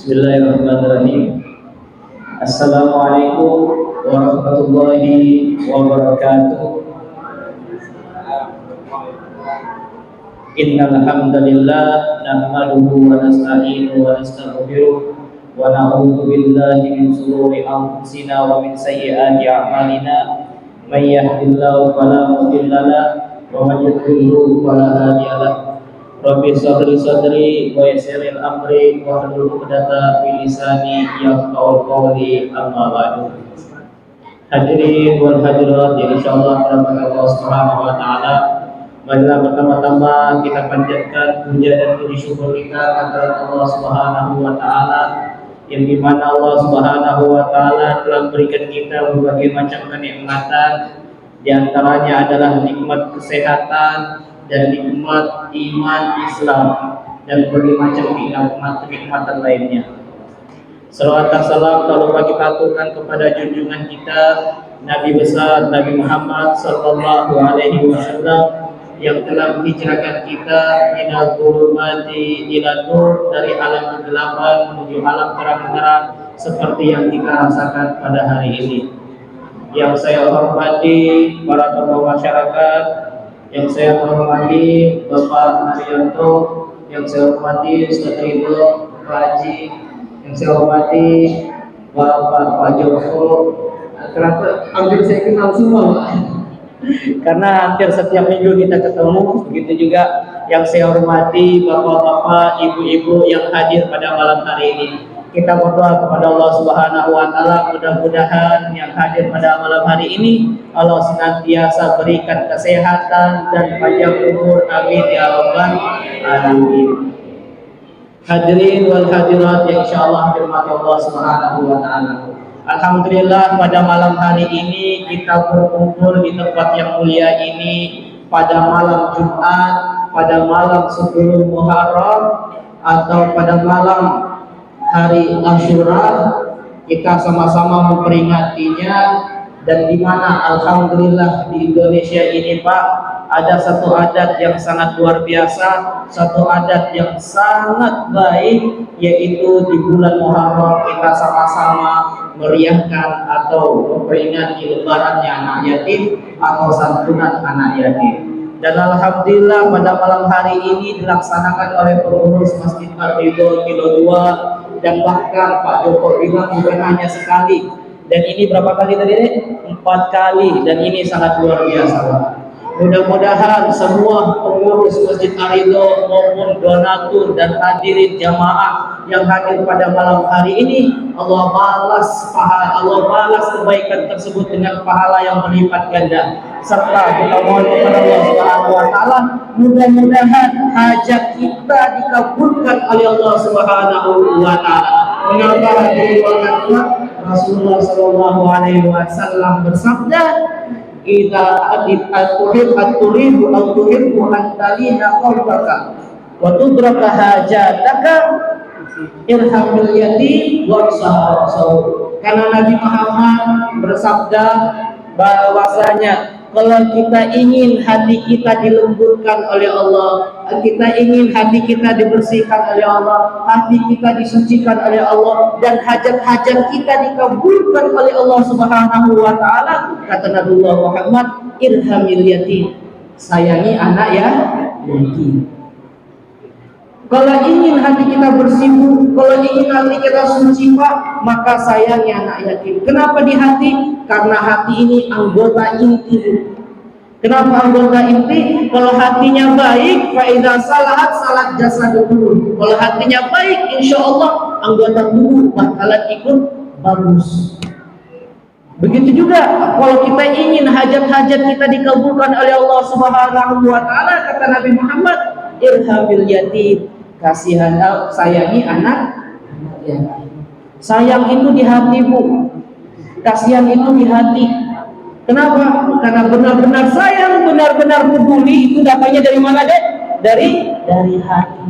Bismillahirrahmanirrahim. Assalamualaikum warahmatullahi wabarakatuh. Innal hamdalillah nahmaduhu wa nasta'inuhu wa nastaghfiruh wa na'udzu billahi min shururi anfusina wa min sayyiati a'malina. May yahdihillahu fala mudilla lahu wa may yudlil fala hadiya lahu. Rabbi shrah li sadri wa yassir li amri wa hlul 'uqdatam min lisani yafqahu qawli, amma ba'du. Hadirin wal hadirat yang insyaallah rahmat Allah Subhanahu wa taala, marilah pertama-tama kita panjatkan puja dan puji syukur kita kepada Allah Subhanahu wa taala, yang dimana Allah Subhanahu wa taala telah memberikan kita berbagai macam kenikmatan. Di antaranya adalah nikmat kesehatan dan nikmat iman Islam dan berbagai macam kenikmatan lainnya. Salawat dan salam tak lupa kita aturkan kepada junjungan kita Nabi besar Nabi Muhammad sallallahu alaihi wasallam yang telah menghijrahkan kita minal dhulumati ila nur, dari alam kegelapan menuju alam terang-terang seperti yang kita rasakan pada hari ini. Yang saya hormati para tokoh masyarakat, yang saya hormati Bapak Arianto, yang saya hormati Ustaz Ridho, Pak Haji, yang saya hormati Pak Joko. Kenapa hampir saya kenal semua, Pak? Karena hampir setiap minggu kita ketemu. Begitu juga yang saya hormati bapak-bapak, ibu-ibu yang hadir pada malam hari ini. Kita berdoa kepada Allah Subhanahu wa taala, mudah-mudahan yang hadir pada malam hari ini Allah senantiasa berikan kesehatan dan panjang umur, amin ya rabbal alamin. Hadirin wal hadirat yang insyaallah dirahmati Allah Subhanahu wa taala. Alhamdulillah pada malam hari ini kita berkumpul di tempat yang mulia ini pada malam Jumat, pada malam sebelum Muharram atau pada malam hari Asyura. Kita sama-sama memperingatinya, dan di mana alhamdulillah di Indonesia ini Pak, ada satu adat yang sangat luar biasa, satu adat yang sangat baik, yaitu di bulan Muharram kita sama-sama meriahkan atau memperingati lebarannya anak yatim atau santunan anak yatim. Dan alhamdulillah pada malam hari ini dilaksanakan oleh pengurus Masjid Ar-Ridho Kilo 2, dan bahkan Pak Joko bilang bukan hanya sekali. Dan ini berapa kali tadi? 4 kali, dan ini sangat luar biasa, Pak. Mudah-mudahan semua pengurus Masjid Ar-Ridho maupun donatur dan hadirin jamaah yang hadir pada malam hari ini, Allah balas kebaikan tersebut dengan pahala yang berlipat ganda. Serta kita mohon kepada Allah Subhanahu wa taala, mudah-mudahan hajat kita dikabulkan oleh Allah Subhanahu wa taala. Mengapa diriwayatkan Rasulullah sallallahu alaihi wasallam bersabda, "Idza at-turidu at-tuhibbu an talina qalbaka wa tudraka hajataka irham bil yatim warsaha." Karena Nabi Muhammad bersabda bahwasanya kalau kita ingin hati kita dilembutkan oleh Allah, kita ingin hati kita dibersihkan oleh Allah, hati kita disucikan oleh Allah, dan hajat-hajat kita dikabulkan oleh Allah Subhanahu wa taala, kata Nabi Muhammad, irhamil yatim, sayangi anak yatim. Kalau ingin hati kita bersih, kalau ingin hati kita suci Pak, maka sayangi anak yatim. Kenapa di hati? Karena hati ini anggota inti. Kenapa anggota inti? Kalau hatinya baik, fa idza salahat salat jasadul. Kalau hatinya baik, insya Allah anggota tubuh bakalan ikut bagus. Begitu juga kalau kita ingin hajat-hajat kita dikabulkan oleh Allah Subhanahu wa taala, kata Nabi Muhammad, irhamil yatim, kasihan, sayangi anak yatim. Sayang itu di hati, Bu. Kasihan itu di hati. Kenapa? Karena benar-benar sayang, benar-benar peduli itu datangnya dari mana, Dek? Dari hati.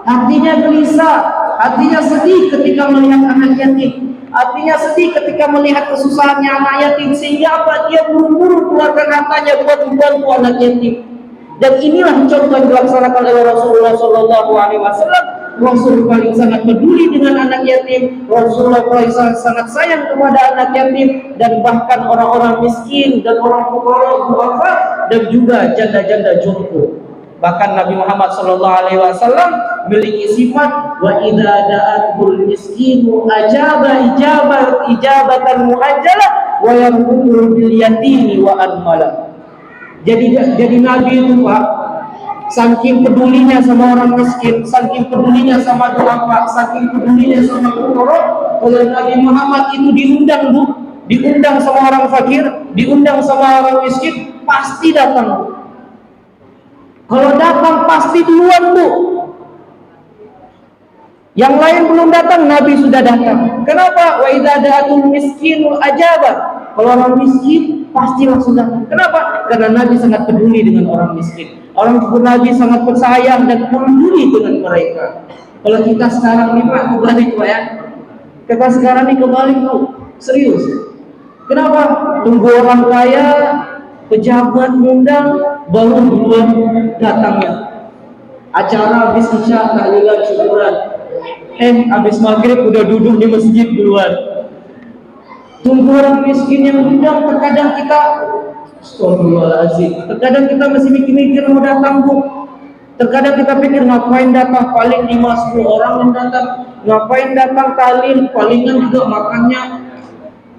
Hatinya gelisah, hatinya sedih ketika melihat anak yatim. Hatinya sedih ketika melihat kesusahannya anak yatim, sehingga apa? Dia buru-buru keluarkan hartanya buat membantu anak yatim. Dan inilah contoh yang dilaksanakan oleh Rasulullah Shallallahu Alaihi Wasallam Rasul paling sangat peduli dengan anak yatim, Rasulullah paling sangat sayang kepada anak yatim, dan bahkan orang-orang miskin dan orang fuqara, duafa, dan juga janda-janda jompo. Bahkan Nabi Muhammad SAW memiliki sifat wa idza da'atul miskinu ajaba ijabatan muajjalah wa yarhumul bil yatimi wa anmala. Jadi Nabi itu Pak, saking pedulinya sama orang miskin, saking pedulinya sama duafa, saking pedulinya sama fuqara, kalau Nabi Muhammad itu diundang Bu, diundang sama orang fakir, diundang sama orang miskin, pasti datang Bu. Kalau datang pasti duluan Bu. Yang lain belum datang, Nabi sudah datang. Kenapa? Wa idza da'atul miskinul ajaba. Kalau orang miskin pasti langsung datang. Kenapa? Karena Nabi sangat peduli dengan orang miskin. Orang Nabi sangat bersayang dan peduli dengan mereka. Kalau kita sekarang nih Pak, kebalik Pak ya. Kita sekarang nih kebalik Bu. Serius. Kenapa? Tunggu orang kaya, pejabat ngundang, baru duluan datangnya. Acara habis isya, tahlilan, syukuran, habis maghrib udah duduk di masjid duluan. Tunggu orang miskin yang undang, terkadang kita astagfirullahaladzim, terkadang kita masih mikir-mikir mau datang Bu. Terkadang kita pikir ngapain datang, paling 5-10 orang yang datang, ngapain datang tahlil, palingan juga makannya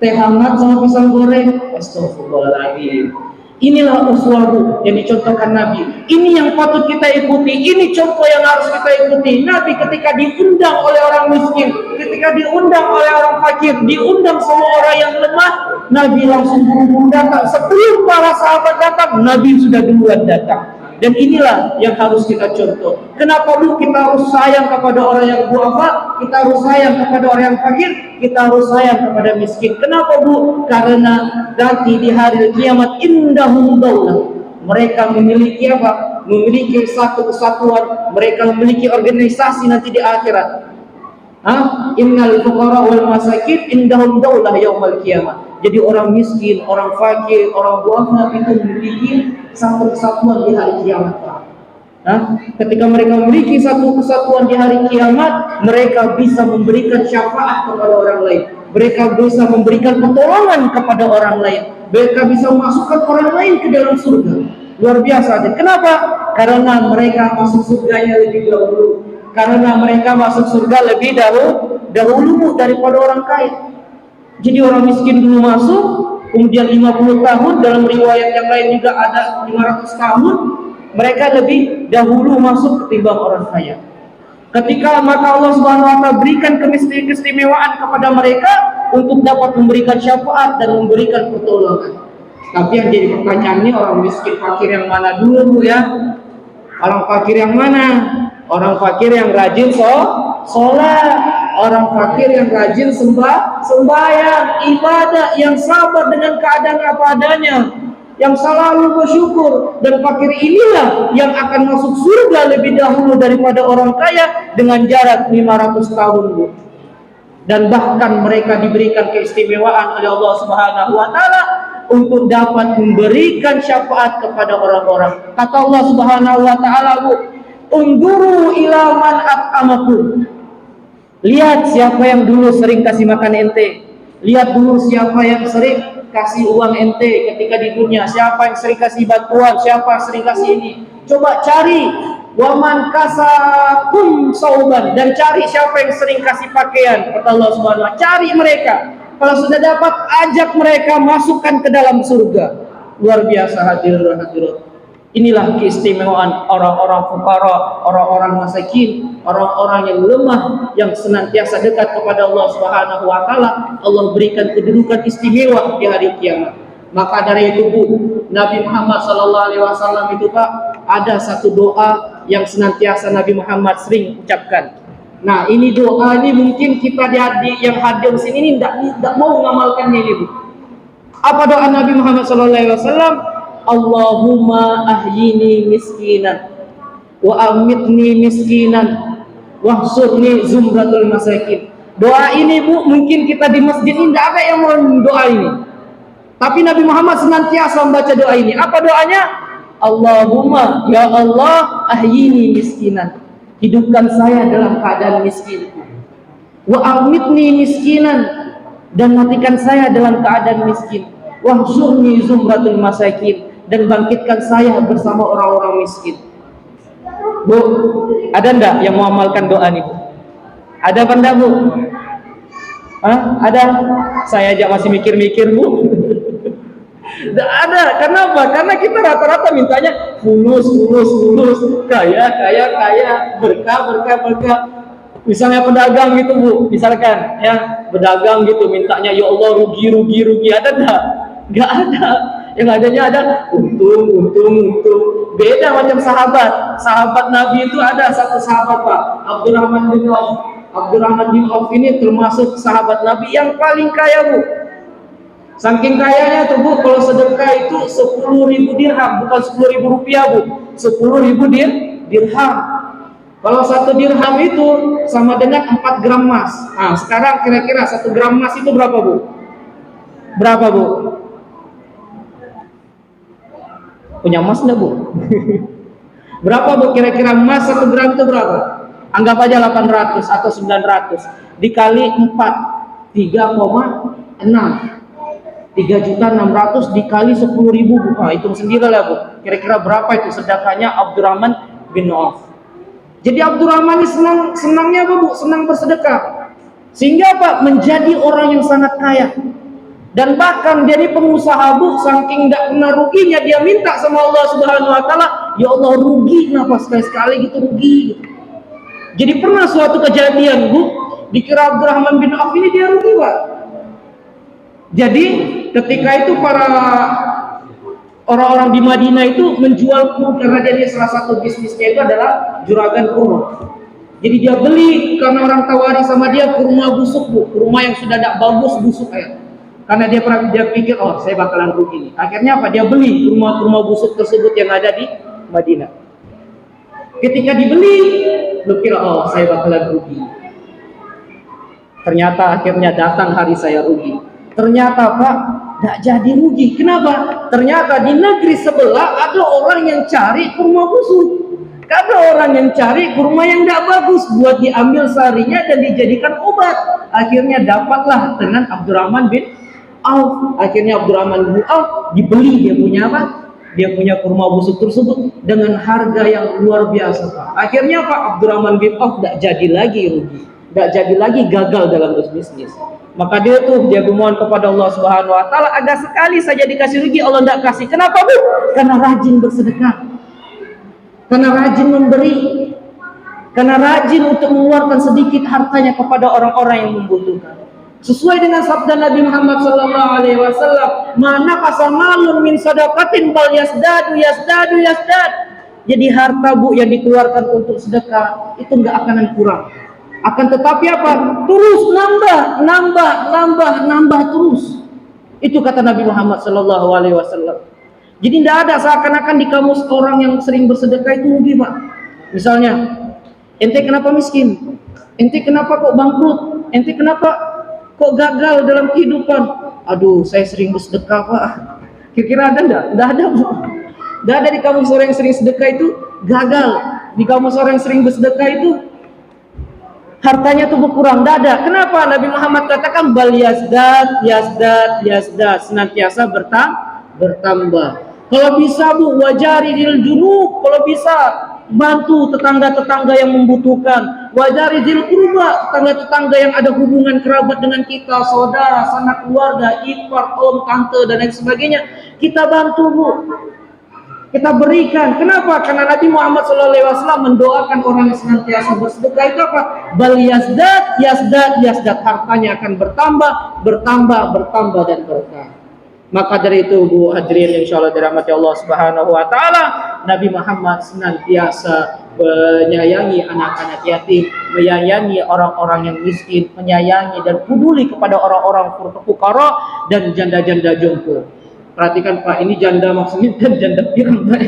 teh hangat sama pisang goreng. Astagfirullahaladzim. Inilah uswah yang dicontohkan Nabi. Ini yang patut kita ikuti. Ini contoh yang harus kita ikuti. Nabi ketika diundang oleh orang miskin, ketika diundang oleh orang fakir, diundang sama orang yang lemah, Nabi langsung buru-buru datang. Sebelum para sahabat datang, Nabi sudah duluan datang. Dan inilah yang harus kita contoh. Kenapa Bu kita harus sayang kepada orang yang duafa, kita harus sayang kepada orang yang fakir, kita harus sayang kepada miskin. Kenapa Bu? Karena nanti di hari kiamat indahum daulah. Mereka memiliki apa? Memiliki satu kesatuan, mereka memiliki organisasi nanti di akhirat. Innal fuqara wal masakin indahum daulah yaumal kiamat. Jadi orang miskin, orang fakir, orang duafa itu memiliki satu kesatuan di hari kiamat. Ketika mereka memiliki satu kesatuan di hari kiamat, mereka bisa memberikan syafaat kepada orang lain. Mereka bisa memberikan pertolongan kepada orang lain. Mereka bisa memasukkan orang lain ke dalam surga. Luar biasa. Dan kenapa? Karena mereka masuk surganya lebih dahulu. Karena mereka masuk surga lebih dahulu daripada orang kaya. Jadi orang miskin dulu masuk, kemudian 50 tahun, dalam riwayat yang lain juga ada 500 tahun, mereka lebih dahulu masuk ketimbang orang kaya. Ketika maka Allah Subhanahu wa taala berikan keistimewaan kepada mereka untuk dapat memberikan syafaat dan memberikan pertolongan. Tapi yang jadi pertanyaan ini, orang miskin fakir yang mana dulu Bu ya? Orang fakir yang mana? Orang fakir yang rajin sholat, orang fakir yang rajin sembahyang, ibadah, yang sabar dengan keadaan apa adanya, yang selalu bersyukur. Dan fakir inilah yang akan masuk surga lebih dahulu daripada orang kaya dengan jarak 500 tahun Bu. Dan bahkan mereka diberikan keistimewaan oleh Allah Subhanahu wa taala untuk dapat memberikan syafaat kepada orang-orang. Kata Allah Subhanahu wa taala Bu, "Unduru ila man at'amakum." Lihat siapa yang dulu sering kasih makan ente. Lihat dulu siapa yang sering kasih uang ente ketika di dunia. Siapa yang sering kasih bantuan, siapa yang sering kasih ini. Coba cari waman kasakum sauban, dan cari siapa yang sering kasih pakaian. Kata Allah Subhanahu wa taala, cari mereka. Kalau sudah dapat, ajak mereka masukkan ke dalam surga. Luar biasa hadirin hadirat. Inilah keistimewaan orang-orang fuqara, orang-orang masakin, orang-orang yang lemah, yang senantiasa dekat kepada Allah Subhanahu wa taala. Allah berikan kedudukan istimewa di hari kiamat. Maka dari itu Bu, Nabi Muhammad SAW itu Pak, ada satu doa yang senantiasa Nabi Muhammad sering ucapkan. Nah, ini doa ini mungkin kita yang hadir di sini ini tidak mau mengamalkannya ini Bu. Apa doa Nabi Muhammad SAW? Allahumma ahyini miskinan wa amitni miskinan wahsurni zumratul masakin. Doa ini Bu, mungkin kita di masjid ini tidak ada yang mau doa ini. Tapi Nabi Muhammad senantiasa membaca doa ini. Apa doanya? Allahumma, ya Allah, ahyini miskinan. hidupkan saya dalam keadaan miskin. Wa amitni miskinan, dan matikan saya dalam keadaan miskin. Wahsyurni zumratul masakin, dan bangkitkan saya bersama orang-orang miskin. Bu, ada enggak yang mau amalkan doa nih, Bu? Ada apa enggak, Bu? Hah? Ada? Saya aja masih mikir-mikir, Bu. Enggak ada. Kenapa? Karena kita rata-rata mintanya fulus, kaya, berkah. Misalnya pedagang gitu, Bu, misalkan ya pedagang gitu mintanya ya Allah rugi, ada enggak? Enggak ada. Yang adanya ada untung. Beda macam sahabat Nabi itu. Ada satu sahabat, Pak, Abdurrahman bin Auf ini termasuk sahabat Nabi yang paling kaya, Bu. Saking kayanya tuh, Bu, kalau sedekah itu 10.000 dirham, bukan 10.000 rupiah, Bu, 10.000 dirham. Kalau 1 dirham itu sama dengan 4 gram emas. Nah, sekarang kira-kira 1 gram emas itu berapa, Bu? Berapa, Bu? Punya emas enggak, Bu? Berapa, Bu, kira-kira emas 1 gram itu berapa? Anggap aja 800 atau 900 dikali 4, 3,6. 3.600.000 dikali 10.000, Bu. Nah, hitung sendirilah, Bu. Kira-kira berapa itu sedekahnya Abdurrahman bin Auf. Jadi Abdurrahman ini senangnya apa, Bu? Senang bersedekah. Sehingga apa? Menjadi orang yang sangat kaya. Dan bahkan dia ini pengusaha, Bu, saking tidak kena ruginya dia minta sama Allah Subhanahu wa taala, ya Allah rugi kenapa sekali-sekali gitu rugi gitu. Jadi pernah suatu kejadian, Bu, dikira Abdurrahman bin Auf ini dia rugi, Pak. Jadi ketika itu para orang-orang di Madinah itu menjual kurma, karena dia salah satu bisnisnya itu adalah juragan kurma. Jadi dia beli karena orang tawari sama dia kurma busuk, Bu, kurma yang sudah tidak bagus busuk ya. Karena dia pikir, oh saya bakalan rugi nih. Akhirnya apa? Dia beli kurma busuk tersebut yang ada di Madinah. Ketika dibeli, lu kira, oh saya bakalan rugi. Ternyata akhirnya datang hari saya rugi. Ternyata, Pak, tidak jadi rugi. Kenapa? Ternyata di negeri sebelah ada orang yang cari kurma busuk. Ada orang yang cari kurma yang tidak bagus buat diambil sarinya dan dijadikan obat. Akhirnya dapatlah dengan Abdurrahman bin Auf. Akhirnya Abdurrahman bin Auf dibeli dia punya apa? Dia punya kurma busuk tersebut dengan harga yang luar biasa, Pak. Akhirnya Pak Abdurrahman bin Auf tidak jadi lagi rugi, tidak jadi lagi gagal dalam berbisnis. Maka dia memohon kepada Allah Subhanahu wa taala, agak sekali saja dikasih rugi Allah tidak kasih. Kenapa, Bu? Karena rajin bersedekah. Karena rajin memberi. Karena rajin untuk mengeluarkan sedikit hartanya kepada orang-orang yang membutuhkan. Sesuai dengan sabda Nabi Muhammad sallallahu alaihi wasallam, "Mana qasamalun min sadaqatin bal yasdad." Jadi harta, Bu, yang dikeluarkan untuk sedekah itu enggak akan kurang. Akan tetapi apa? Terus nambah terus. Itu kata Nabi Muhammad sallallahu alaihi wasallam. Jadi tidak ada seakan-akan di kamus orang yang sering bersedekah itu rugi, Pak. Misalnya, ente kenapa miskin? Ente kenapa kok bangkrut? Ente kenapa kok gagal dalam kehidupan? Aduh, saya sering bersedekah, Pak. Kira-kira ada enggak? Enggak ada, Bu. Enggak ada di kamus orang yang sering sedekah itu gagal. Di kamus orang yang sering bersedekah itu hartanya tuh berkurang. Enggak ada. Kenapa? Nabi Muhammad katakan bal yazdad, senantiasa bertambah. Kalau bisa, Bu, wajaridil junub, kalau bisa bantu tetangga-tetangga yang membutuhkan. Wajaridil qurba, tetangga-tetangga yang ada hubungan kerabat dengan kita, saudara, sanak keluarga, ipar, om, tante dan lain sebagainya. Kita bantu, Bu. Kita berikan. Kenapa? Karena Nabi Muhammad SAW mendoakan orang yang senantiasa bersedekah itu apa? Bal yazdad, hartanya akan bertambah dan berkah. Maka dari itu, Bu hadirin insyaallah dirahmati Allah Subhanahu wa taala, Nabi Muhammad senantiasa menyayangi anak-anak yatim, menyayangi orang-orang yang miskin, menyayangi dan peduli kepada orang-orang fuqara dan janda-janda jompo. Perhatikan, Pak, ini janda maksudnya dan janda pirang, Pak.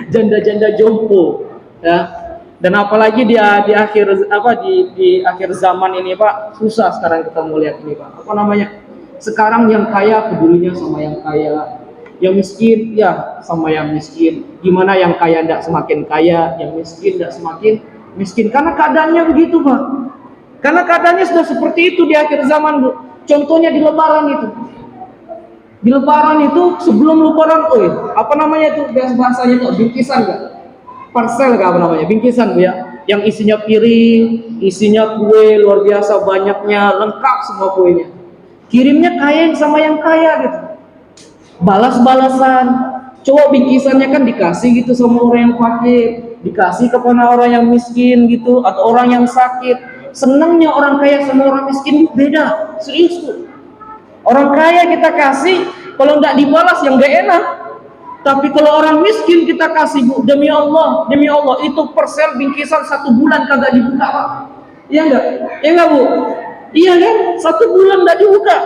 Janda-janda jompo, ya. Dan apalagi di akhir zaman ini, Pak, susah sekarang kita melihat ini, Pak. Apa namanya? Sekarang yang kaya pedulinya sama yang kaya, yang miskin ya sama yang miskin. Gimana yang kaya tidak semakin kaya, yang miskin tidak semakin miskin karena keadaannya begitu, Pak. Karena keadaannya sudah seperti itu di akhir zaman, Bu. Contohnya di Lebaran itu. Di Lebaran itu sebelum Lebaran, apa namanya itu bahasanya tuh bingkisan nggak? Parcel nggak apa namanya? Bingkisan, Bu ya. Yang isinya piring, isinya kue luar biasa banyaknya, lengkap semua kuenya. Kirimnya kaya sama yang kaya gitu. Balas-balasan. Coba bingkisannya kan dikasih gitu sama orang yang fakir, dikasih kepada orang yang miskin gitu, atau orang yang sakit. Senangnya orang kaya sama orang miskin beda, serius tuh. Orang kaya kita kasih, kalau nggak dibalas yang nggak enak. Tapi kalau orang miskin kita kasih, Bu, demi Allah, itu persel bingkisan 1 bulan kagak dibuka, Pak. Iya nggak? Iya nggak, Bu? Iya kan? 1 bulan nggak dibuka.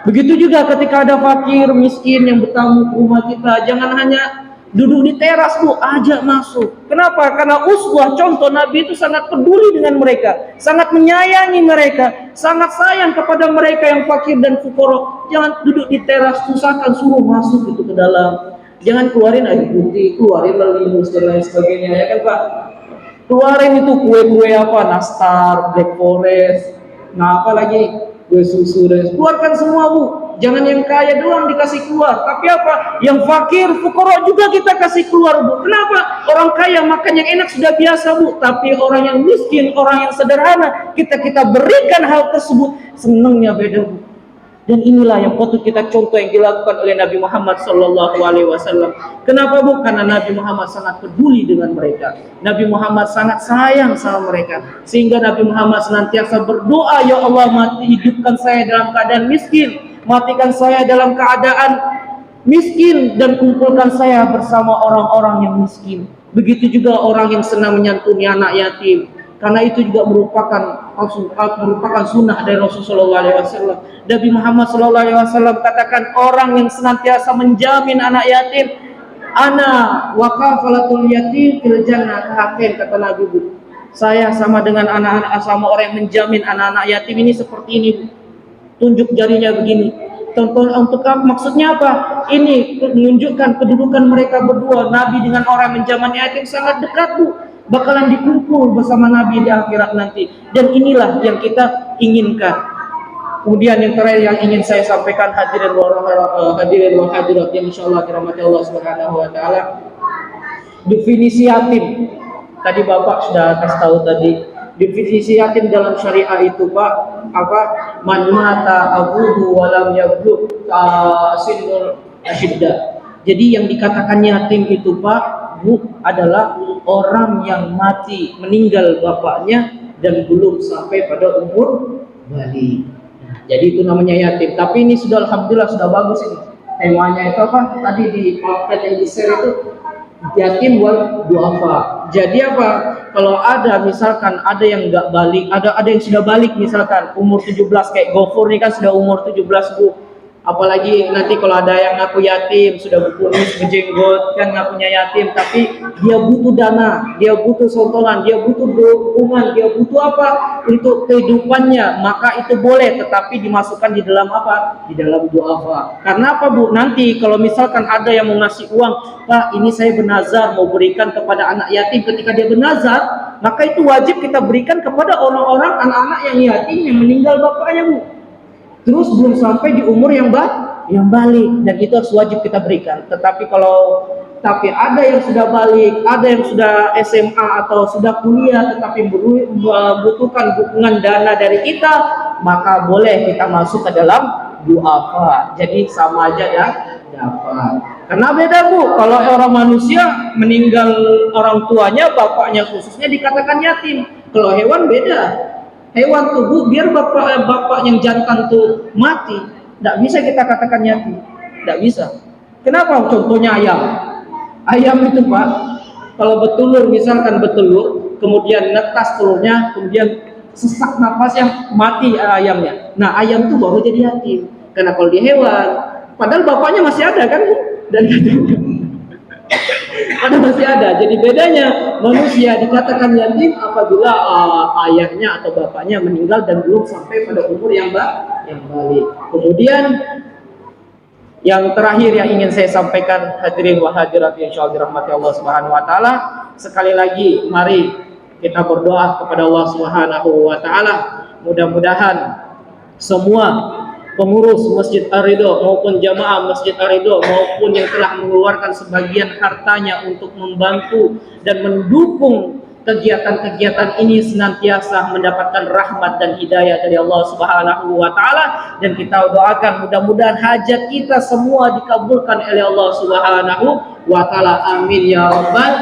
Begitu juga ketika ada fakir, miskin yang bertamu ke rumah kita, jangan hanya duduk di teras, Bu, ajak masuk. Kenapa? Karena uswah, contoh Nabi itu sangat peduli dengan mereka, sangat menyayangi mereka, sangat sayang kepada mereka yang fakir dan fukara. Jangan duduk di teras, usahakan suruh masuk itu ke dalam. Jangan keluarin air putih, keluarin lelimus dan lain sebagainya, ya kan, Pak? Keluarin itu kue-kue apa, nastar, black forest, nah apa lagi, kue susu, dan keluarkan semua, Bu. Jangan yang kaya doang dikasih keluar, tapi apa? Yang fakir, fukara juga kita kasih keluar, Bu. Kenapa? Orang kaya makan yang enak sudah biasa, Bu. Tapi orang yang miskin, orang yang sederhana, kita berikan hal tersebut, senangnya beda, Bu. Dan inilah yang patut kita contoh yang dilakukan oleh Nabi Muhammad SAW. Kenapa, Bu? Karena Nabi Muhammad sangat peduli dengan mereka. Nabi Muhammad sangat sayang sama mereka. Sehingga Nabi Muhammad senantiasa berdoa, ya Allah, hidupkan saya dalam keadaan miskin, matikan saya dalam keadaan miskin, dan kumpulkan saya bersama orang-orang yang miskin. Begitu juga orang yang senang menyantuni anak yatim. Karena itu juga merupakan sunnah dari Rasulullah SAW. Nabi Muhammad SAW katakan, orang yang senantiasa menjamin anak yatim, ana wa kafalatul yatim fil jannah hakin, kata Nabi, Bu. Saya sama dengan anak-anak, sama orang yang menjamin anak-anak yatim ini seperti ini, Bu. Tunjuk jarinya begini. Contoh untuk apa? Maksudnya apa? Ini menunjukkan kedudukan mereka berdua. Nabi dengan orang menjamin yatim sangat dekat, Bu. Bakalan dikumpul bersama Nabi di akhirat nanti. Dan inilah yang kita inginkan. Kemudian yang terakhir yang ingin saya sampaikan, hadirin wa hadirat yang insyaallah dirahmati Allah Subhanahu wa taala. Definisi yatim. Tadi Bapak sudah kasih tahu tadi. Definisi yatim dalam syariah itu, Pak, apa? Man mata abuhu wa lam yablugh sinul asyiddah. Jadi yang dikatakan yatim itu, Pak, Bu, adalah orang yang mati, meninggal bapaknya dan belum sampai pada umur balik. Jadi itu namanya yatim. Tapi ini sudah, alhamdulillah, sudah bagus ini. Temanya itu apa? Tadi di pamflet yang di-share itu, yatim wal duafa. Jadi apa? Kalau ada misalkan ada yang nggak balik, ada yang sudah balik misalkan umur 17, kayak Gofur ini kan sudah umur 17, Bu. Apalagi nanti kalau ada yang ngaku yatim, sudah berkumis, berjenggot, kan ngakunya yatim, tapi dia butuh dana, dia butuh sontolan, dia butuh dukungan, dia butuh apa untuk kehidupannya, maka itu boleh, tetapi dimasukkan di dalam apa? Di dalam duafa. Karena apa, Bu? Nanti kalau misalkan ada yang mau ngasih uang, Pak, ini saya bernazar mau berikan kepada anak yatim, ketika dia bernazar, maka itu wajib kita berikan kepada orang-orang anak-anak yang yatim yang meninggal bapaknya, Bu. Terus belum sampai di umur yang balik, dan itu harus wajib kita berikan. Tapi ada yang sudah balik, ada yang sudah SMA atau sudah kuliah tetapi membutuhkan dukungan dana dari kita, maka boleh kita masuk ke dalam duafa. Jadi sama aja ya, dapat. Karena beda, Bu, kalau orang manusia meninggal orang tuanya, bapaknya khususnya dikatakan yatim. Kalau hewan beda. Hewan tuh, Bu, biar bapak yang jantan tuh mati, tidak bisa kita katakan yatim, tidak bisa. Kenapa? Contohnya ayam. Ayam itu, Pak, kalau bertelur, misalkan bertelur, kemudian netas telurnya, kemudian sesak napasnya, mati ayamnya. Nah, ayam tuh baru jadi yatim. Karena kalau di hewan, padahal bapaknya masih ada kan, Bu? Dan masih ada. Jadi bedanya manusia dikatakan yatim apabila ayahnya atau bapaknya meninggal dan belum sampai pada umur yang balik. Kemudian Yang terakhir yang ingin saya sampaikan, hadirin wa hadirat insyaallah dirahmati Allah Subhanahu wa taala, sekali lagi mari kita berdoa kepada Allah Subhanahu wa taala, mudah-mudahan semua pengurus Masjid Ar-Ridho maupun jamaah Masjid Ar-Ridho maupun yang telah mengeluarkan sebagian hartanya untuk membantu dan mendukung kegiatan-kegiatan ini senantiasa mendapatkan rahmat dan hidayah dari Allah Subhanahu wa taala, dan kita doakan mudah-mudahan hajat kita semua dikabulkan oleh Allah Subhanahu wa taala. Amin ya rabbal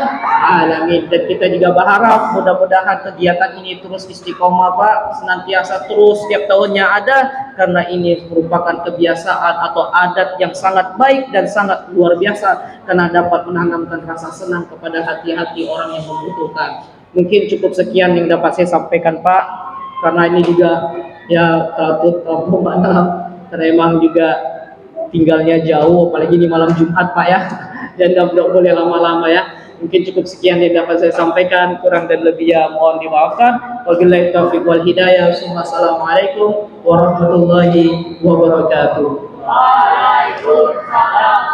alamin. Dan kita juga berharap mudah-mudahan kegiatan ini terus istiqomah Pak, senantiasa terus setiap tahunnya ada, karena ini merupakan kebiasaan atau adat yang sangat baik dan sangat luar biasa, karena dapat menanamkan rasa senang kepada hati-hati orang yang membutuhkan. Mungkin cukup sekian yang dapat saya sampaikan Pak, karena ini juga ya terlalu malam, karena emang juga tinggalnya jauh, apalagi di malam Jumat Pak ya, dan nggak boleh lama-lama ya. Mungkin cukup sekian yang dapat saya sampaikan, kurang dan lebih ya mohon dimaafkan. Wabillahi taufiq wal hidayah. Wassalamualaikum warahmatullahi wabarakatuh. Waalaikumsalam.